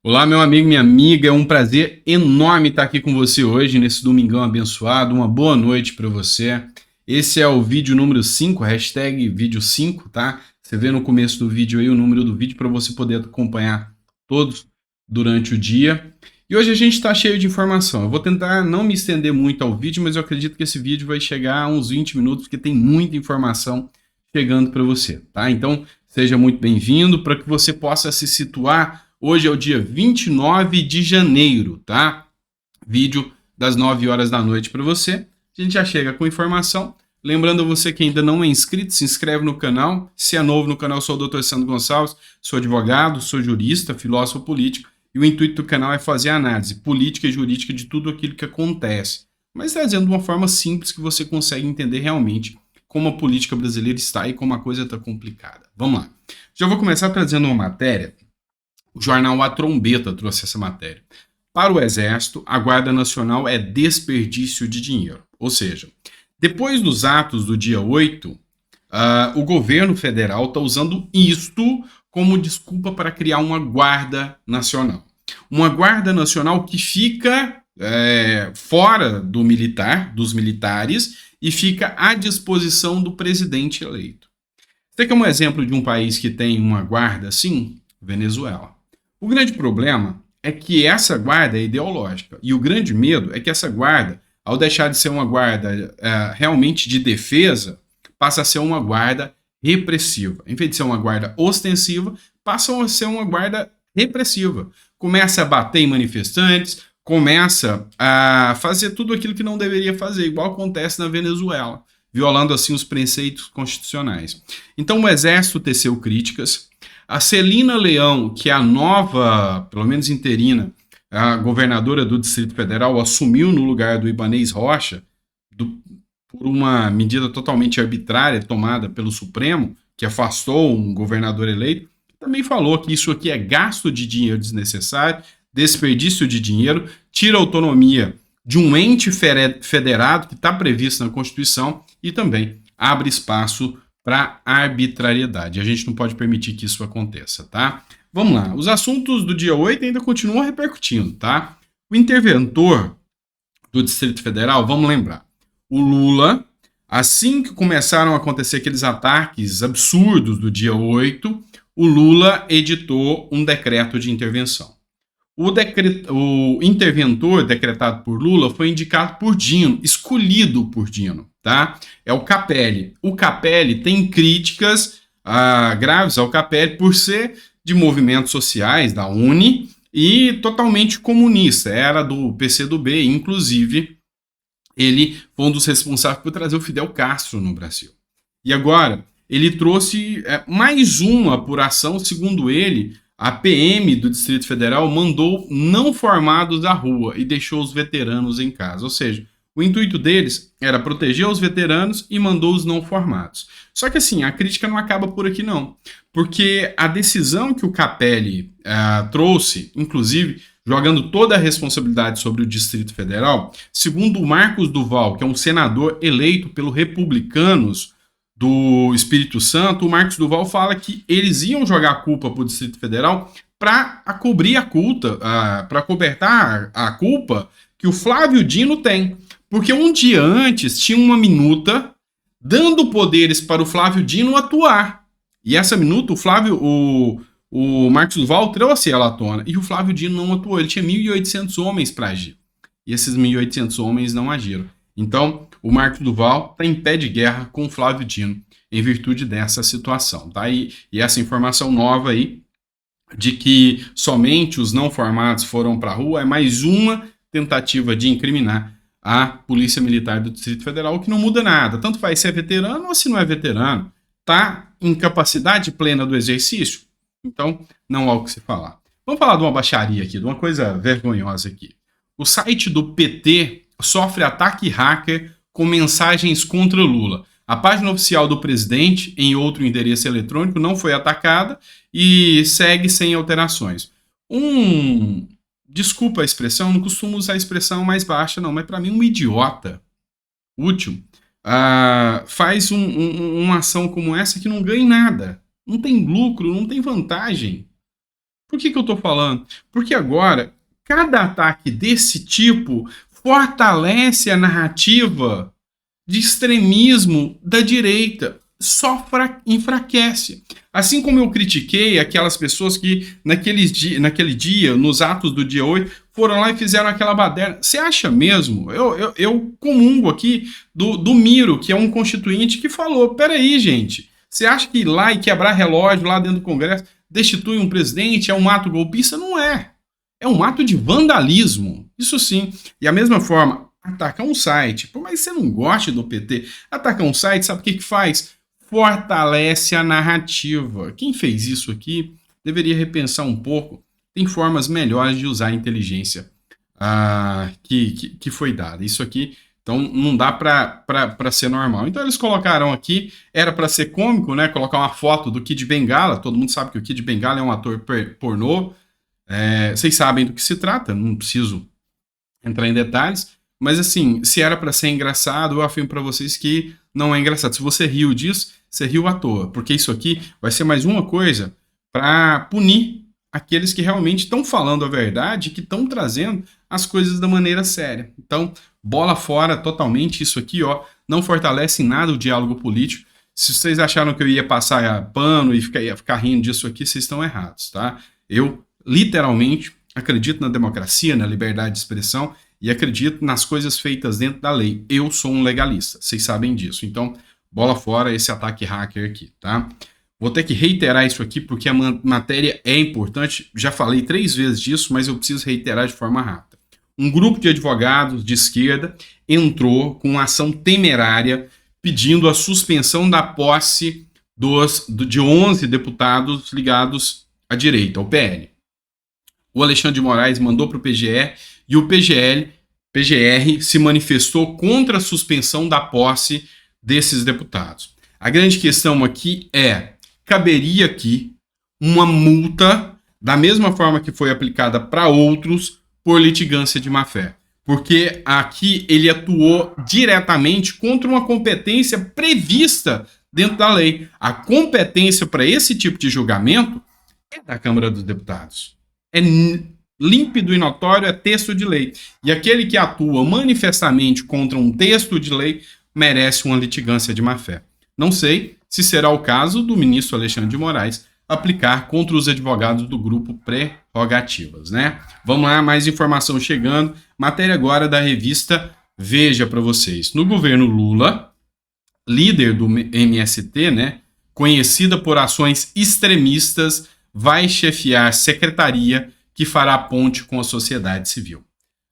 Olá, meu amigo, minha amiga, é um prazer enorme estar aqui com você hoje, nesse domingão abençoado. Uma boa noite para você. Esse é o vídeo número 5, hashtag vídeo 5, tá? Você vê no começo do vídeo aí o número do vídeo para você poder acompanhar todos durante o dia. E hoje a gente está cheio de informação. Eu vou tentar não me estender muito ao vídeo, mas eu acredito que esse vídeo vai chegar a uns 20 minutos, porque tem muita informação chegando para você, tá? Então, seja muito bem-vindo para que você possa se situar. Hoje é o dia 29 de janeiro, tá? Vídeo das 9 horas da noite para você. A gente já chega com informação. Lembrando você que ainda não é inscrito, se inscreve no canal. Se é novo no canal, eu sou o Dr. Sandro Gonçalves, sou advogado, sou jurista, filósofo político, e o intuito do canal é fazer análise política e jurídica de tudo aquilo que acontece, mas trazendo de uma forma simples que você consegue entender realmente como a política brasileira está e como a coisa está complicada. Vamos lá. Já vou começar trazendo uma matéria. O jornal A Trombeta trouxe essa matéria. Para o Exército, a Guarda Nacional é desperdício de dinheiro. Ou seja, depois dos atos do dia 8, o governo federal está usando isto como desculpa para criar uma Guarda Nacional. Uma Guarda Nacional que fica fora do militar, dos militares, e fica à disposição do presidente eleito. Você quer um exemplo de um país que tem uma guarda assim? Venezuela. O grande problema é que essa guarda é ideológica. E o grande medo é que essa guarda, ao deixar de ser uma guarda realmente de defesa, passa a ser uma guarda repressiva. Em vez de ser uma guarda ostensiva, passa a ser uma guarda repressiva. Começa a bater em manifestantes, começa a fazer tudo aquilo que não deveria fazer, igual acontece na Venezuela, violando assim os preceitos constitucionais. Então o Exército teceu críticas. A Celina Leão, que é a nova, pelo menos interina, a governadora do Distrito Federal, assumiu no lugar do Ibanez Rocha, por uma medida totalmente arbitrária tomada pelo Supremo, que afastou um governador eleito, também falou que isso aqui é gasto de dinheiro desnecessário, desperdício de dinheiro, tira a autonomia de um ente federado que está previsto na Constituição e também abre espaço para arbitrariedade. A gente não pode permitir que isso aconteça, tá? Vamos lá. Os assuntos do dia 8 ainda continuam repercutindo, tá? O interventor do Distrito Federal, vamos lembrar, o Lula, assim que começaram a acontecer aqueles ataques absurdos do dia 8, o Lula editou um decreto de intervenção. O interventor decretado por Lula foi indicado por Dino, escolhido por Dino, tá? É o Capelli. O Capelli tem críticas graves ao Capelli por ser de movimentos sociais, da UNE, e totalmente comunista. Era do PCdoB, inclusive ele foi um dos responsáveis por trazer o Fidel Castro no Brasil. E agora, ele trouxe mais uma apuração, segundo ele, a PM do Distrito Federal mandou não formados à rua e deixou os veteranos em casa. Ou seja, o intuito deles era proteger os veteranos e mandou os não formados. Só que assim, a crítica não acaba por aqui não. Porque a decisão que o Capelli trouxe, inclusive jogando toda a responsabilidade sobre o Distrito Federal, segundo o Marcos Duval, que é um senador eleito pelos republicanos do Espírito Santo, o Marcos Duval fala que eles iam jogar a culpa para o Distrito Federal para cobrir a culpa, para cobertar a culpa que o Flávio Dino tem. Porque um dia antes tinha uma minuta dando poderes para o Flávio Dino atuar. E essa minuta, o Marcos Duval trouxe ela à tona. E o Flávio Dino não atuou. Ele tinha 1.800 homens para agir. E esses 1.800 homens não agiram. Então, o Marcos Duval está em pé de guerra com o Flávio Dino, em virtude dessa situação. Tá? E essa informação nova aí, de que somente os não formados foram para a rua, é mais uma tentativa de incriminar a Polícia Militar do Distrito Federal, que não muda nada. Tanto faz se é veterano ou se não é veterano. Está em capacidade plena do exercício? Então, não há o que se falar. Vamos falar de uma baixaria aqui, de uma coisa vergonhosa aqui. O site do PT sofre ataque hacker com mensagens contra Lula. A página oficial do presidente, em outro endereço eletrônico, não foi atacada e segue sem alterações. Desculpa a expressão, não costumo usar a expressão mais baixa, não, mas para mim um idiota útil faz uma ação como essa que não ganha nada. Não tem lucro, não tem vantagem. Por que eu estou falando? Porque agora, cada ataque desse tipo fortalece a narrativa de extremismo da direita, só enfraquece. Assim como eu critiquei aquelas pessoas que naquele dia, nos atos do dia 8, foram lá e fizeram aquela baderna. Você acha mesmo? Eu comungo aqui do Miro, que é um constituinte, que falou, peraí, gente, você acha que ir lá e quebrar relógio lá dentro do Congresso destitui um presidente, é um ato golpista? Não é. É um ato de vandalismo, isso sim. E a mesma forma, atacar um site, por mais que você não goste do PT, atacar um site, sabe o que faz? Fortalece a narrativa. Quem fez isso aqui deveria repensar um pouco. Tem formas melhores de usar a inteligência que foi dada. Isso aqui, então, não dá para ser normal. Então, eles colocaram aqui, era para ser cômico, né? Colocar uma foto do Kid Bengala. Todo mundo sabe que o Kid Bengala é um ator pornô. Vocês sabem do que se trata, não preciso entrar em detalhes. Mas, assim, se era para ser engraçado, eu afirmo para vocês que não é engraçado. Se você riu disso, você riu à toa. Porque isso aqui vai ser mais uma coisa para punir aqueles que realmente estão falando a verdade, que estão trazendo as coisas da maneira séria. Então, bola fora totalmente. Isso aqui, ó, não fortalece em nada o diálogo político. Se vocês acharam que eu ia passar pano e ia ficar rindo disso aqui, vocês estão errados, tá? Eu, literalmente, acredito na democracia, na liberdade de expressão e acredito nas coisas feitas dentro da lei. Eu sou um legalista, vocês sabem disso. Então, bola fora esse ataque hacker aqui, tá? Vou ter que reiterar isso aqui porque a matéria é importante. Já falei 3 vezes disso, mas eu preciso reiterar de forma rápida. Um grupo de advogados de esquerda entrou com uma ação temerária pedindo a suspensão da posse de 11 deputados ligados à direita, ao PL. O Alexandre de Moraes mandou para o PGE e o PGR se manifestou contra a suspensão da posse desses deputados. A grande questão aqui é, caberia aqui uma multa da mesma forma que foi aplicada para outros por litigância de má-fé. Porque aqui ele atuou diretamente contra uma competência prevista dentro da lei. A competência para esse tipo de julgamento é da Câmara dos Deputados. É límpido e notório, é texto de lei. E aquele que atua manifestamente contra um texto de lei merece uma litigância de má-fé. Não sei se será o caso do ministro Alexandre de Moraes aplicar contra os advogados do grupo Prerrogativas, né? Vamos lá, mais informação chegando. Matéria agora da revista Veja para vocês. No governo Lula, líder do MST, né, conhecida por ações extremistas, vai chefiar secretaria que fará ponte com a sociedade civil.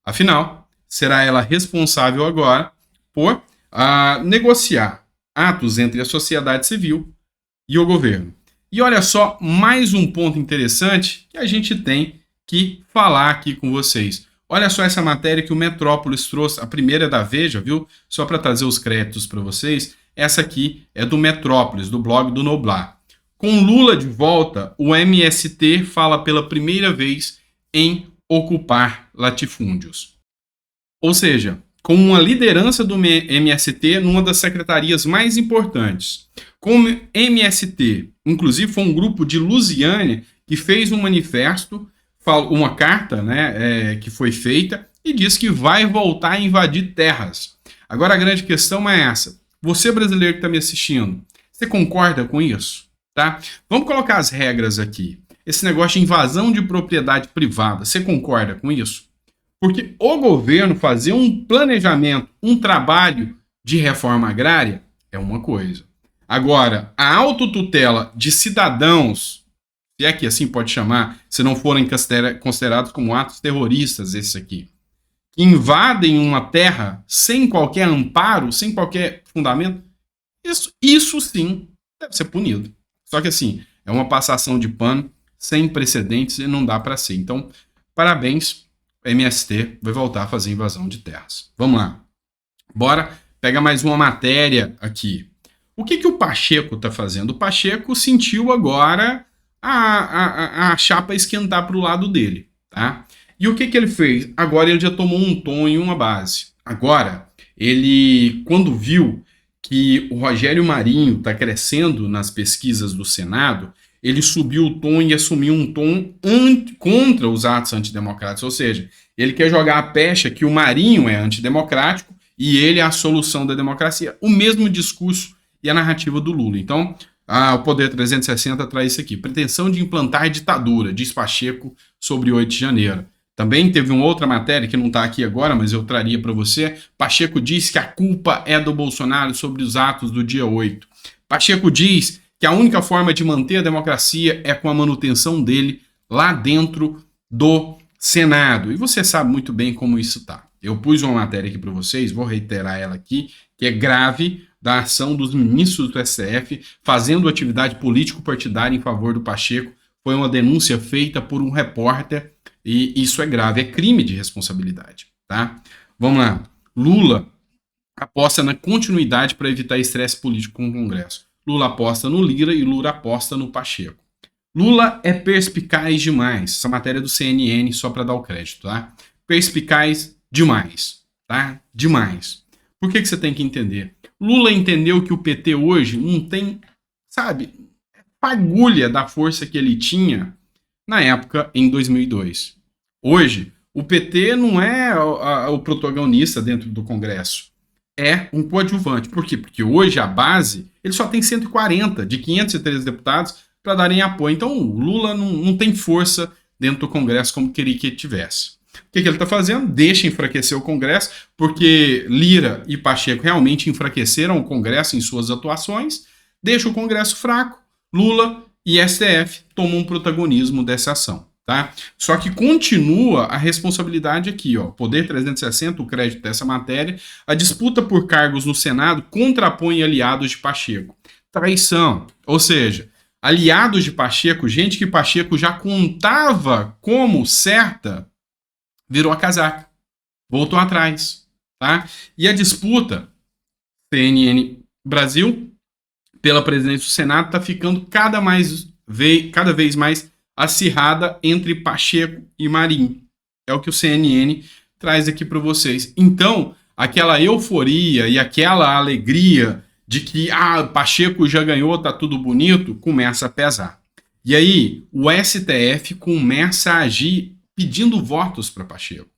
Afinal, será ela responsável agora por negociar atos entre a sociedade civil e o governo. E olha só, mais um ponto interessante que a gente tem que falar aqui com vocês. Olha só essa matéria que o Metrópolis trouxe, a primeira da Veja, viu? Só para trazer os créditos para vocês. Essa aqui é do Metrópolis, do blog do Noblar. Com Lula de volta, o MST fala pela primeira vez em ocupar latifúndios. Ou seja, com uma liderança do MST numa das secretarias mais importantes. Como MST, inclusive foi um grupo de Lusiânia que fez um manifesto, uma carta, né, que foi feita e diz que vai voltar a invadir terras. Agora a grande questão é essa. Você brasileiro que está me assistindo, você concorda com isso? Tá? Vamos colocar as regras aqui. Esse negócio de invasão de propriedade privada, você concorda com isso? Porque o governo fazer um planejamento, um trabalho de reforma agrária é uma coisa. Agora, a autotutela de cidadãos, se é que assim pode chamar, se não forem considerados como atos terroristas, esse aqui, que invadem uma terra sem qualquer amparo, sem qualquer fundamento, isso sim deve ser punido. Só que assim, é uma passação de pano sem precedentes e não dá para ser. Então, parabéns, o MST vai voltar a fazer invasão de terras. Vamos lá. Bora pegar mais uma matéria aqui. O que o Pacheco está fazendo? O Pacheco sentiu agora a chapa esquentar para o lado dele, tá? E o que ele fez? Agora ele já tomou um tom e uma base. Agora, ele, quando viu que o Rogério Marinho está crescendo nas pesquisas do Senado, ele subiu o tom e assumiu um tom contra os atos antidemocráticos, ou seja, ele quer jogar a pecha que o Marinho é antidemocrático e ele é a solução da democracia. O mesmo discurso e a narrativa do Lula. Então, o Poder 360 traz isso aqui. Pretensão de implantar ditadura, diz Pacheco sobre 8 de janeiro. Também teve uma outra matéria que não está aqui agora, mas eu traria para você. Pacheco diz que a culpa é do Bolsonaro sobre os atos do dia 8. Pacheco diz que a única forma de manter a democracia é com a manutenção dele lá dentro do Senado. E você sabe muito bem como isso está. Eu pus uma matéria aqui para vocês, vou reiterar ela aqui, que é grave, da ação dos ministros do STF fazendo atividade político-partidária em favor do Pacheco. Foi uma denúncia feita por um repórter e isso é grave, é crime de responsabilidade, tá? Vamos lá. Lula aposta na continuidade para evitar estresse político com o Congresso. Lula aposta no Lira e Lula aposta no Pacheco. Lula é perspicaz demais. Essa matéria é do CNN, só para dar o crédito, tá? Perspicaz demais, tá? Demais. Por que você tem que entender? Lula entendeu que o PT hoje não tem, sabe, fagulha da força que ele tinha na época, em 2002. Hoje, o PT não é o protagonista dentro do Congresso. É um coadjuvante. Por quê? Porque hoje a base, ele só tem 140 de 513 deputados para darem apoio. Então, o Lula não tem força dentro do Congresso como queria que ele tivesse. O que ele está fazendo? Deixa enfraquecer o Congresso, porque Lira e Pacheco realmente enfraqueceram o Congresso em suas atuações, deixa o Congresso fraco, Lula e STF tomam um protagonismo dessa ação. Tá? Só que continua a responsabilidade aqui, ó, Poder 360, o crédito dessa matéria, a disputa por cargos no Senado contrapõe aliados de Pacheco. Traição, ou seja, aliados de Pacheco, gente que Pacheco já contava como certa, virou a casaca, voltou atrás, tá? E a disputa, CNN Brasil, pela presidência do Senado, está ficando cada vez mais acirrada entre Pacheco e Marinho. É o que o CNN traz aqui para vocês. Então, aquela euforia e aquela alegria de que Pacheco já ganhou, tá tudo bonito, começa a pesar. E aí, o STF começa a agir pedindo votos para Pacheco.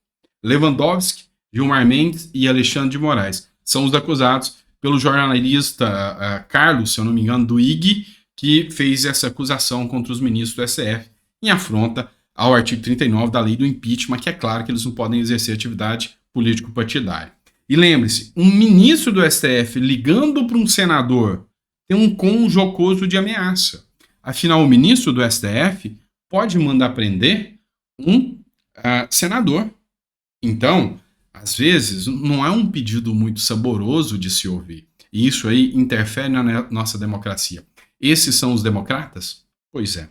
Lewandowski, Gilmar Mendes e Alexandre de Moraes são os acusados pelo jornalista Carlos, se eu não me engano, do IG, que fez essa acusação contra os ministros do STF em afronta ao artigo 39 da lei do impeachment, que é claro que eles não podem exercer atividade político-partidária. E lembre-se, um ministro do STF ligando para um senador tem um tom jocoso de ameaça. Afinal, o ministro do STF pode mandar prender um senador. Então, às vezes, não é um pedido muito saboroso de se ouvir. E isso aí interfere na nossa democracia. Esses são os democratas? Pois é.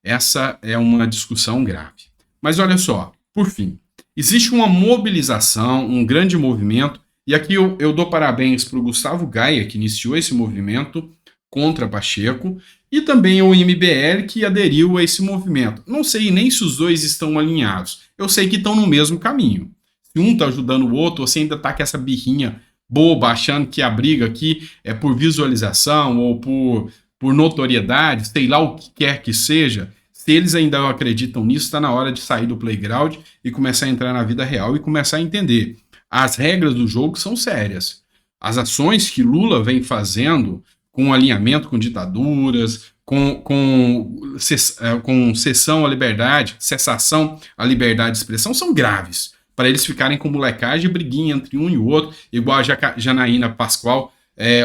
Essa é uma discussão grave. Mas olha só, por fim, existe uma mobilização, um grande movimento, e aqui eu dou parabéns para o Gustavo Gaia, que iniciou esse movimento contra Pacheco, e também ao MBL, que aderiu a esse movimento. Não sei nem se os dois estão alinhados. Eu sei que estão no mesmo caminho. Se um está ajudando o outro, você ainda está com essa birrinha boba, achando que a briga aqui é por visualização ou por notoriedade, sei lá o que quer que seja. Se eles ainda acreditam nisso, está na hora de sair do playground e começar a entrar na vida real e começar a entender. As regras do jogo são sérias. As ações que Lula vem fazendo com alinhamento com ditaduras, com cessação à liberdade, cessação à liberdade de expressão, são graves. Para eles ficarem com molecagem e briguinha entre um e o outro, igual a Janaína Pascoal,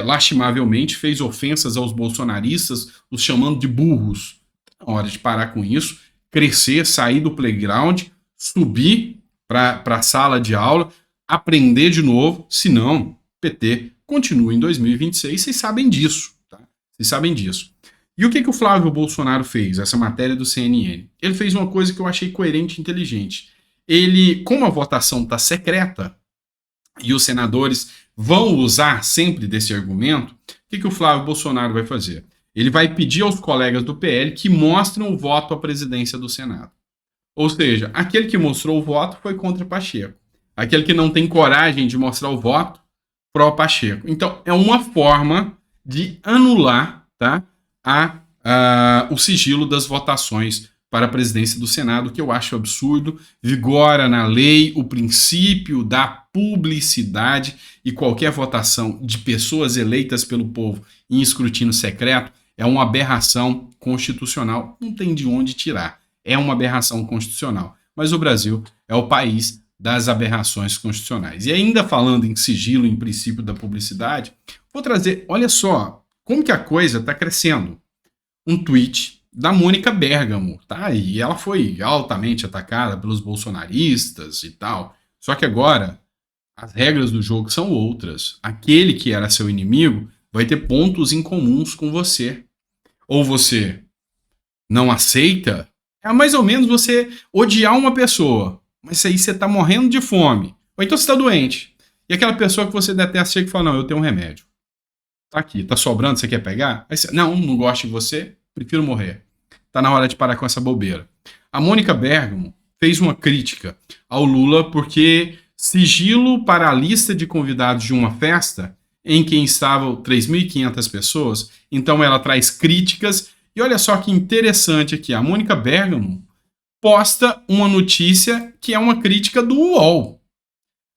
lastimavelmente fez ofensas aos bolsonaristas, os chamando de burros. É hora de parar com isso, crescer, sair do playground, subir para a sala de aula, aprender de novo, senão PT continua em 2026, vocês sabem disso, tá? Vocês sabem disso. E o que o Flávio Bolsonaro fez, essa matéria do CNN? Ele fez uma coisa que eu achei coerente e inteligente. Ele, como a votação está secreta, e os senadores vão usar sempre desse argumento, o que o Flávio Bolsonaro vai fazer? Ele vai pedir aos colegas do PL que mostrem o voto à presidência do Senado. Ou seja, aquele que mostrou o voto foi contra Pacheco. Aquele que não tem coragem de mostrar o voto, pró-Pacheco. Então, é uma forma de anular, tá, o sigilo das votações para a presidência do Senado, que eu acho absurdo. Vigora na lei o princípio da publicidade e qualquer votação de pessoas eleitas pelo povo em escrutínio secreto é uma aberração constitucional. Não tem de onde tirar. É uma aberração constitucional. Mas o Brasil é o país das aberrações constitucionais. E ainda falando em sigilo, em princípio da publicidade, vou trazer, olha só, como que a coisa está crescendo. Um tweet da Mônica Bergamo, tá? E ela foi altamente atacada pelos bolsonaristas e tal. Só que agora as regras do jogo são outras. Aquele que era seu inimigo vai ter pontos em comuns com você. Ou você não aceita, é mais ou menos você odiar uma pessoa, mas aí você tá morrendo de fome. Ou então você tá doente. E aquela pessoa que você detesta chega e fala, não, eu tenho um remédio. Tá aqui, tá sobrando, você quer pegar? Aí você, não gosto de você, prefiro morrer. Tá na hora de parar com essa bobeira. A Mônica Bergamo fez uma crítica ao Lula porque sigilo para a lista de convidados de uma festa em que estavam 3.500 pessoas, então ela traz críticas. E olha só que interessante aqui, a Mônica Bergamo posta uma notícia que é uma crítica do UOL.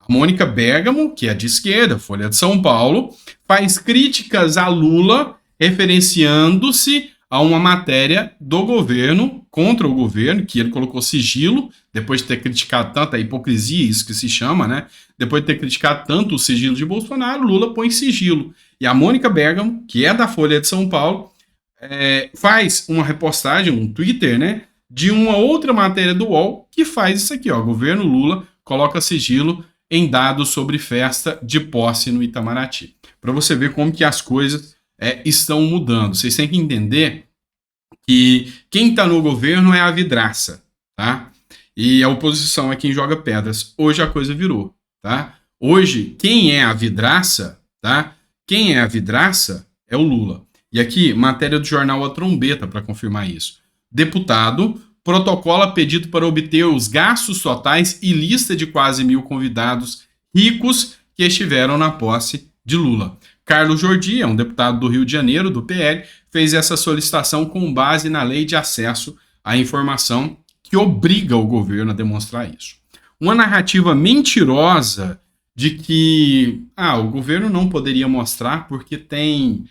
A Mônica Bergamo, que é de esquerda, Folha de São Paulo, faz críticas a Lula, referenciando-se a uma matéria do governo, contra o governo, que ele colocou sigilo, depois de ter criticado tanto a hipocrisia, isso que se chama, né? Depois de ter criticado tanto o sigilo de Bolsonaro, Lula põe sigilo. E a Mônica Bergamo, que é da Folha de São Paulo, faz uma repostagem, um Twitter, né? De uma outra matéria do UOL, que faz isso aqui, ó. Governo Lula coloca sigilo em dados sobre festa de posse no Itamaraty. Para você ver como que as coisas estão mudando. Vocês têm que entender que quem está no governo é a vidraça, tá? E a oposição é quem joga pedras. Hoje a coisa virou, tá? Hoje, quem é a vidraça, tá? Quem é a vidraça é o Lula. E aqui, matéria do jornal A Trombeta para confirmar isso. Deputado protocola pedido para obter os gastos totais e lista de quase 1.000 convidados ricos que estiveram na posse de Lula. Carlos Jordi, é um deputado do Rio de Janeiro, do PL, fez essa solicitação com base na lei de acesso à informação que obriga o governo a demonstrar isso. Uma narrativa mentirosa de que o governo não poderia mostrar porque tem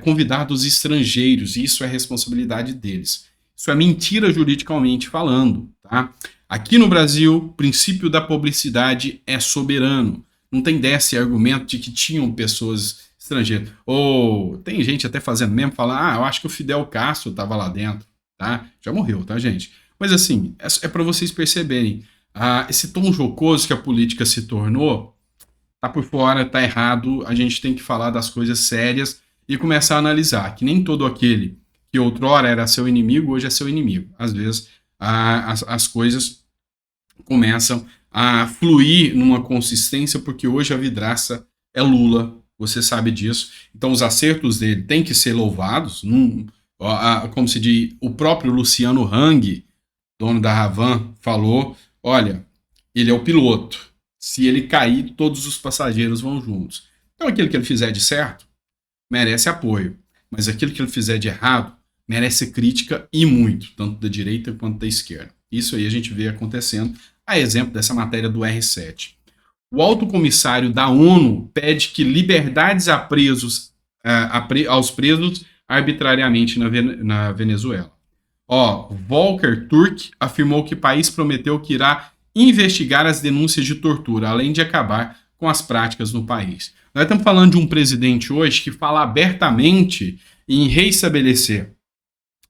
convidados estrangeiros, e isso é responsabilidade deles. Isso é mentira juridicamente falando, tá? Aqui no Brasil, o princípio da publicidade é soberano. Não tem desse argumento de que tinham pessoas estrangeiras. Ou tem gente até fazendo mesmo, falando, eu acho que o Fidel Castro estava lá dentro, tá? Já morreu, tá, gente? Mas assim, é para vocês perceberem, esse tom jocoso que a política se tornou, tá por fora, tá errado, a gente tem que falar das coisas sérias e começar a analisar que nem todo aquele que outrora era seu inimigo, hoje é seu inimigo. Às vezes as coisas começam a fluir numa consistência, porque hoje a vidraça é Lula, você sabe disso. Então os acertos dele têm que ser louvados, como se diz, o próprio Luciano Hang, dono da Havan, falou, olha, ele é o piloto, se ele cair, todos os passageiros vão juntos. Então aquilo que ele fizer de certo, merece apoio, mas aquilo que ele fizer de errado, merece crítica e muito, tanto da direita quanto da esquerda. Isso aí a gente vê acontecendo, a exemplo dessa matéria do R7. O alto comissário da ONU pede que liberdades aos presos arbitrariamente na Venezuela. Volker Turk afirmou que o país prometeu que irá investigar as denúncias de tortura, além de acabar com as práticas no país. Nós estamos falando de um presidente hoje que fala abertamente em reestabelecer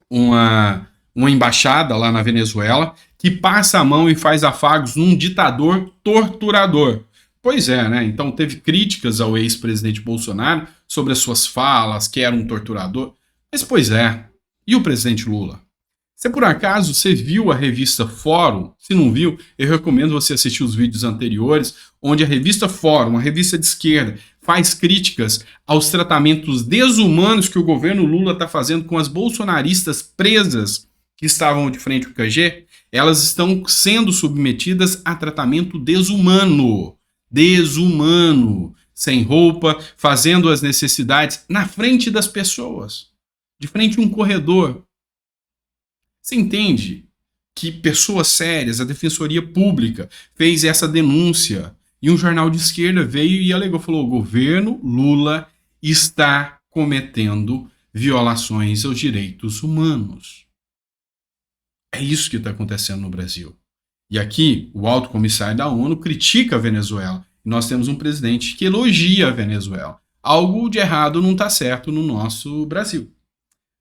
uma embaixada lá na Venezuela, que passa a mão e faz afagos num ditador torturador. Pois é, né? Então teve críticas ao ex-presidente Bolsonaro sobre as suas falas, que era um torturador. Mas pois é, e o presidente Lula? Se por acaso você viu a revista Fórum, se não viu, eu recomendo você assistir os vídeos anteriores, onde a revista Fórum, uma revista de esquerda, faz críticas aos tratamentos desumanos que o governo Lula está fazendo com as bolsonaristas presas que estavam de frente ao QG. Elas estão sendo submetidas a tratamento desumano. Desumano. sem roupa, fazendo as necessidades na frente das pessoas, de frente a um corredor. Você entende que pessoas sérias, a Defensoria Pública, fez essa denúncia e um jornal de esquerda veio e alegou, falou, o governo Lula está cometendo violações aos direitos humanos. É isso que está acontecendo no Brasil. E aqui, o alto comissário da ONU critica a Venezuela. E nós temos um presidente que elogia a Venezuela. Algo de errado não está certo no nosso Brasil.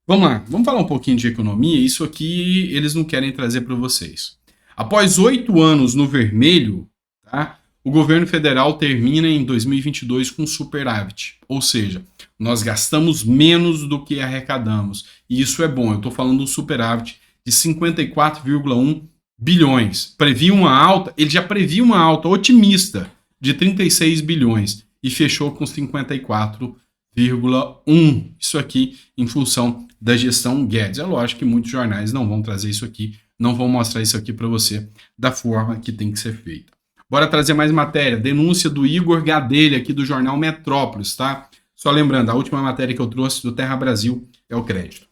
Vamos lá, vamos falar um pouquinho de economia. Isso aqui eles não querem trazer para vocês. Após 8 anos no vermelho, tá, o governo federal termina em 2022 com superávit. Ou seja, nós gastamos menos do que arrecadamos. E isso é bom. Eu estou falando do superávit de 54,1 bilhões. Previa uma alta, ele já previa uma alta otimista de 36 bilhões e fechou com 54,1. Isso aqui em função da gestão Guedes. É lógico que muitos jornais não vão trazer isso aqui, não vão mostrar isso aqui para você da forma que tem que ser feita. Bora trazer mais matéria. Denúncia do Igor Gadelha aqui do jornal Metrópolis, tá? Só lembrando, a última matéria que eu trouxe do Terra Brasil é o crédito.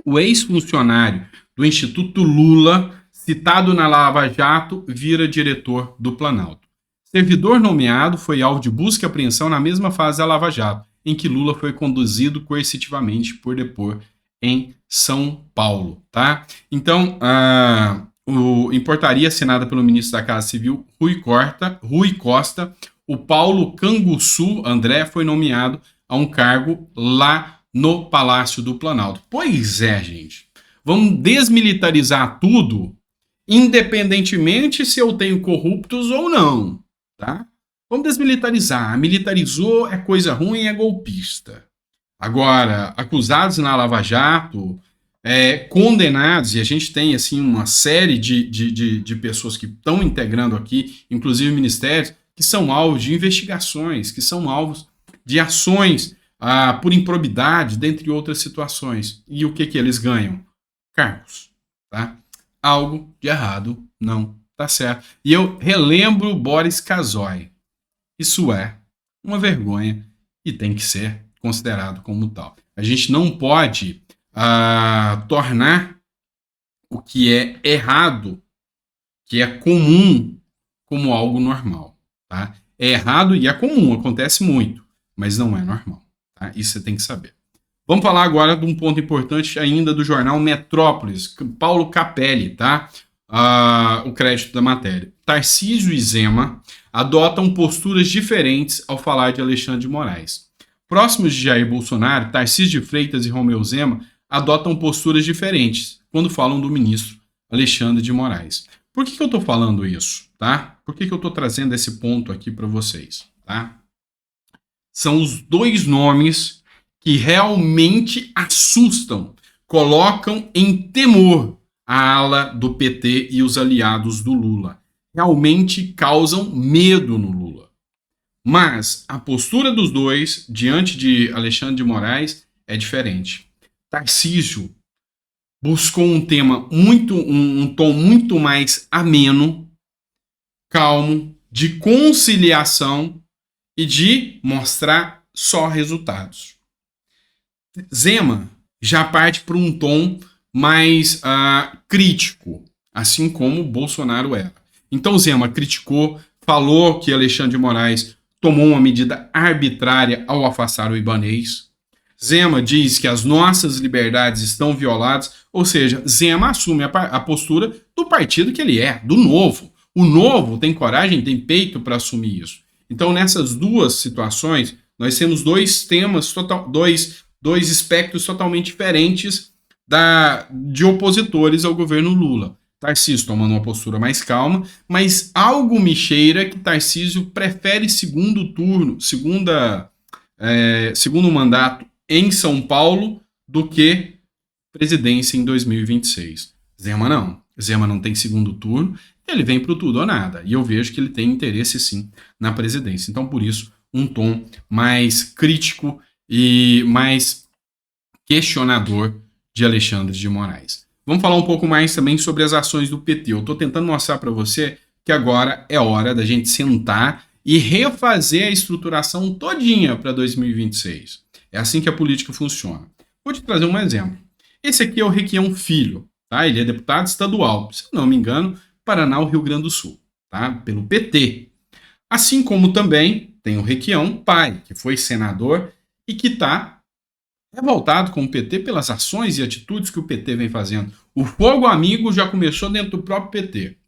O ex-funcionário do Instituto Lula, citado na Lava Jato, vira diretor do Planalto. Servidor nomeado foi alvo de busca e apreensão na mesma fase da Lava Jato, em que Lula foi conduzido coercitivamente por depor em São Paulo, tá? Então, em portaria assinada pelo ministro da Casa Civil, Rui Costa, o Paulo Canguçu André foi nomeado a um cargo lá no Palácio do Planalto. Pois é, gente. Vamos desmilitarizar tudo, independentemente se eu tenho corruptos ou não, tá? Vamos desmilitarizar. Militarizou é coisa ruim, é golpista. Agora, acusados na Lava Jato, condenados, e a gente tem assim uma série de pessoas que estão integrando aqui, inclusive ministérios, que são alvos de investigações, que são alvos de ações por improbidade, dentre outras situações. E o que eles ganham? Cargos, tá? Algo de errado não tá certo. E eu relembro Boris Casoy. Isso é uma vergonha e tem que ser considerado como tal. A gente não pode tornar o que é errado, que é comum, como algo normal, tá? É errado e é comum, acontece muito, mas não é normal, tá? Isso você tem que saber. Vamos falar agora de um ponto importante ainda do jornal Metrópolis, Paulo Capelli, tá? O crédito da matéria. Tarcísio e Zema adotam posturas diferentes ao falar de Alexandre de Moraes. Próximos de Jair Bolsonaro, Tarcísio de Freitas e Romeu Zema adotam posturas diferentes quando falam do ministro Alexandre de Moraes. Por que eu estou falando isso, tá? Por que eu estou trazendo esse ponto aqui para vocês, tá? São os dois nomes que realmente assustam, colocam em temor a ala do PT e os aliados do Lula. Realmente causam medo no Lula. Mas a postura dos dois diante de Alexandre de Moraes é diferente. Tarcísio buscou um tom muito mais ameno, calmo, de conciliação e de mostrar só resultados. Zema já parte para um tom mais crítico, assim como Bolsonaro era. Então Zema criticou, falou que Alexandre de Moraes tomou uma medida arbitrária ao afastar o Ibanez. Zema diz que as nossas liberdades estão violadas, ou seja, Zema assume a postura do partido que ele é, do Novo. O Novo tem coragem, tem peito para assumir isso. Então, nessas duas situações, nós temos dois temas, dois espectros totalmente diferentes de opositores ao governo Lula. Tarcísio tomando uma postura mais calma, mas algo me cheira que Tarcísio prefere segundo mandato em São Paulo do que presidência em 2026. Zema não. Zema não tem segundo turno, ele vem para o tudo ou nada. E eu vejo que ele tem interesse sim na presidência. Então, por isso, um tom mais crítico e mais questionador de Alexandre de Moraes. Vamos falar um pouco mais também sobre as ações do PT. Eu estou tentando mostrar para você que agora é hora da gente sentar e refazer a estruturação todinha para 2026. É assim que a política funciona. Vou te trazer um exemplo. Esse aqui é o Requião Filho, tá? Ele é deputado estadual, se não me engano, Paraná ou Rio Grande do Sul, tá? Pelo PT. Assim como também tem o Requião Pai, que foi senador e que está revoltado com o PT pelas ações e atitudes que o PT vem fazendo. O fogo amigo já começou dentro do próprio PT.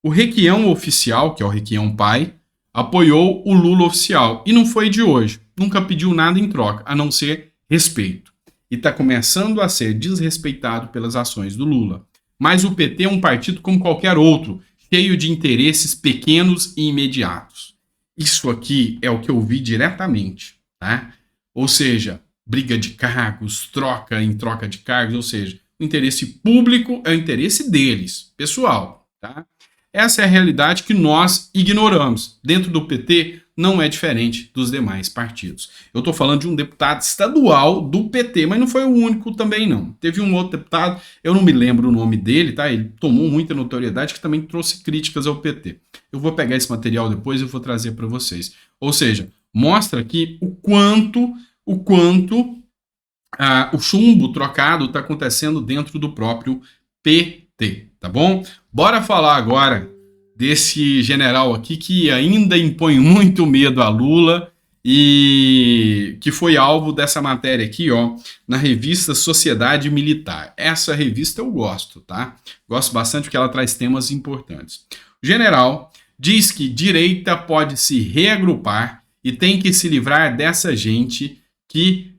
O Requião oficial, que é o Requião Pai, apoiou o Lula oficial. E não foi de hoje. Nunca pediu nada em troca, a não ser respeito. E está começando a ser desrespeitado pelas ações do Lula. Mas o PT é um partido como qualquer outro, cheio de interesses pequenos e imediatos. Isso aqui é o que eu vi diretamente, tá? Ou seja, briga de cargos, troca em troca de cargos, ou seja, o interesse público é o interesse deles, pessoal, tá? Essa é a realidade que nós ignoramos. Dentro do PT não é diferente dos demais partidos. Eu estou falando de um deputado estadual do PT, mas não foi o único também não. Teve um outro deputado, eu não me lembro o nome dele, tá? Ele tomou muita notoriedade que também trouxe críticas ao PT. Eu vou pegar esse material depois e vou trazer para vocês. Ou seja, mostra aqui o quanto o chumbo trocado está acontecendo dentro do próprio PT, tá bom? Bora falar agora desse general aqui que ainda impõe muito medo a Lula e que foi alvo dessa matéria aqui, ó, na revista Sociedade Militar. Essa revista eu gosto, tá? Gosto bastante porque ela traz temas importantes. O general diz que direita pode se reagrupar e tem que se livrar dessa gente que,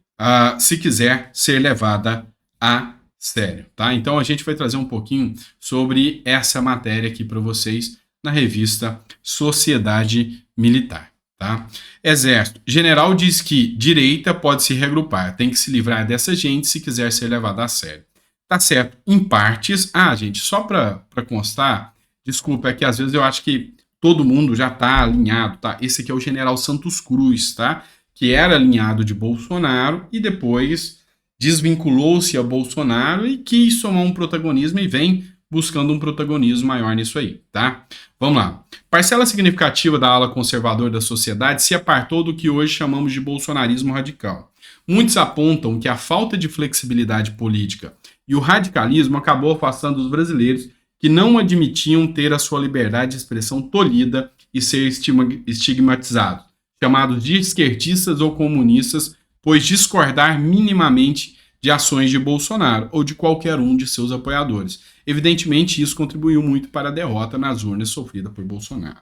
se quiser ser levada a sério, tá? Então a gente vai trazer um pouquinho sobre essa matéria aqui para vocês na revista Sociedade Militar, tá? Exército. General diz que direita pode se reagrupar, tem que se livrar dessa gente se quiser ser levada a sério. Tá certo, em partes. Gente, só para constar, desculpa, é que às vezes eu acho que todo mundo já tá alinhado, tá? Esse aqui é o general Santos Cruz, tá? Que era alinhado de Bolsonaro e depois desvinculou-se a Bolsonaro e quis tomar um protagonismo e vem buscando um protagonismo maior nisso aí, tá? Vamos lá. Parcela significativa da ala conservadora da sociedade se apartou do que hoje chamamos de bolsonarismo radical. Muitos apontam que a falta de flexibilidade política e o radicalismo acabou afastando os brasileiros que não admitiam ter a sua liberdade de expressão tolhida e ser estigmatizados, chamados de esquerdistas ou comunistas, pois discordar minimamente de ações de Bolsonaro ou de qualquer um de seus apoiadores. Evidentemente, isso contribuiu muito para a derrota nas urnas sofrida por Bolsonaro.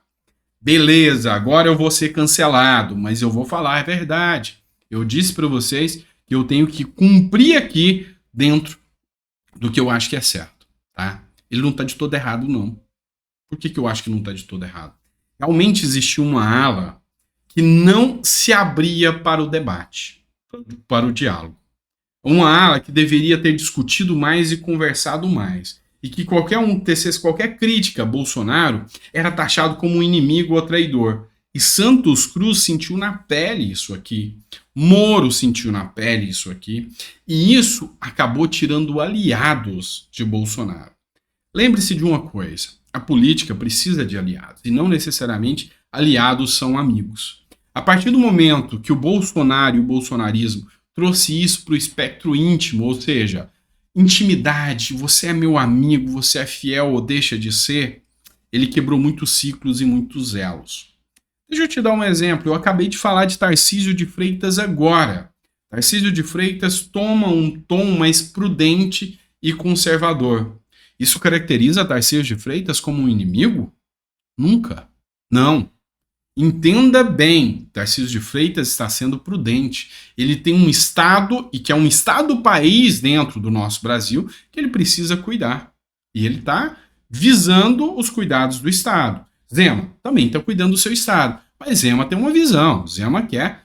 Beleza, agora eu vou ser cancelado, mas eu vou falar a verdade. Eu disse para vocês que eu tenho que cumprir aqui dentro do que eu acho que é certo, tá? Ele não está de todo errado, não. Por que eu acho que não está de todo errado? Realmente existiu uma ala que não se abria para o debate, para o diálogo. Uma ala que deveria ter discutido mais e conversado mais. E que qualquer um que tecesse qualquer crítica a Bolsonaro era taxado como um inimigo ou traidor. E Santos Cruz sentiu na pele isso aqui. Moro sentiu na pele isso aqui. E isso acabou tirando aliados de Bolsonaro. Lembre-se de uma coisa. A política precisa de aliados. E não necessariamente aliados são amigos. A partir do momento que o Bolsonaro e o bolsonarismo trouxe isso para o espectro íntimo, ou seja, intimidade, você é meu amigo, você é fiel ou deixa de ser, ele quebrou muitos ciclos e muitos elos. Deixa eu te dar um exemplo, eu acabei de falar de Tarcísio de Freitas agora. Tarcísio de Freitas toma um tom mais prudente e conservador. Isso caracteriza Tarcísio de Freitas como um inimigo? Nunca. Não. Entenda bem, Tarcísio de Freitas está sendo prudente. Ele tem um Estado, e que é um Estado-país dentro do nosso Brasil, que ele precisa cuidar. E ele está visando os cuidados do Estado. Zema também está cuidando do seu Estado. Mas Zema tem uma visão. Zema quer,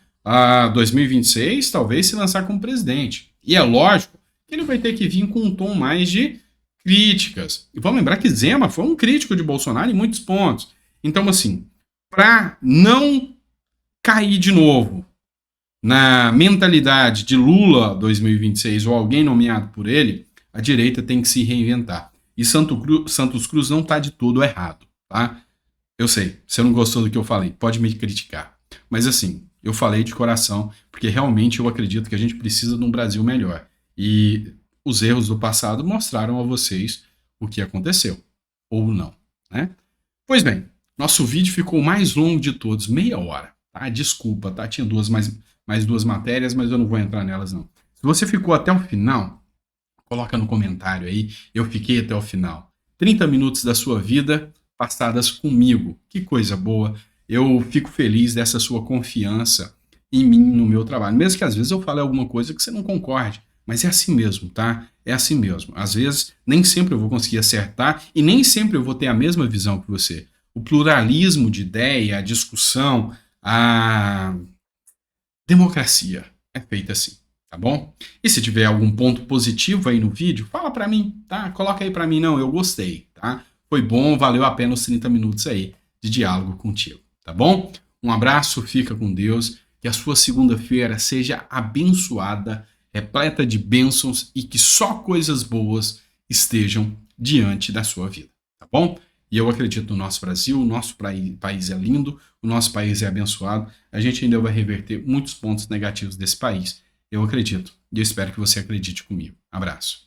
2026, talvez se lançar como presidente. E é lógico que ele vai ter que vir com um tom mais de críticas. E vamos lembrar que Zema foi um crítico de Bolsonaro em muitos pontos. Então, assim, para não cair de novo na mentalidade de Lula 2026 ou alguém nomeado por ele, a direita tem que se reinventar. E Santos Cruz não está de todo errado, tá? Eu sei, você não gostou do que eu falei, pode me criticar. Mas assim, eu falei de coração, porque realmente eu acredito que a gente precisa de um Brasil melhor. E os erros do passado mostraram a vocês o que aconteceu. Ou não, né? Pois bem, nosso vídeo ficou o mais longo de todos, meia hora. Tá? Desculpa, tá? Tinha mais duas matérias, mas eu não vou entrar nelas, não. Se você ficou até o final, coloca no comentário aí, eu fiquei até o final. 30 minutos da sua vida passadas comigo. Que coisa boa. Eu fico feliz dessa sua confiança em mim, no meu trabalho. Mesmo que às vezes eu fale alguma coisa que você não concorde. Mas é assim mesmo, tá? É assim mesmo. Às vezes, nem sempre eu vou conseguir acertar e nem sempre eu vou ter a mesma visão que você. O pluralismo de ideia, a discussão, a democracia é feita assim, tá bom? E se tiver algum ponto positivo aí no vídeo, fala pra mim, tá? Coloca aí pra mim, não, eu gostei, tá? Foi bom, valeu a pena os 30 minutos aí de diálogo contigo, tá bom? Um abraço, fica com Deus, que a sua segunda-feira seja abençoada, repleta de bênçãos e que só coisas boas estejam diante da sua vida, tá bom? E eu acredito no nosso Brasil, o nosso país é lindo, o nosso país é abençoado, a gente ainda vai reverter muitos pontos negativos desse país. Eu acredito e eu espero que você acredite comigo. Abraço.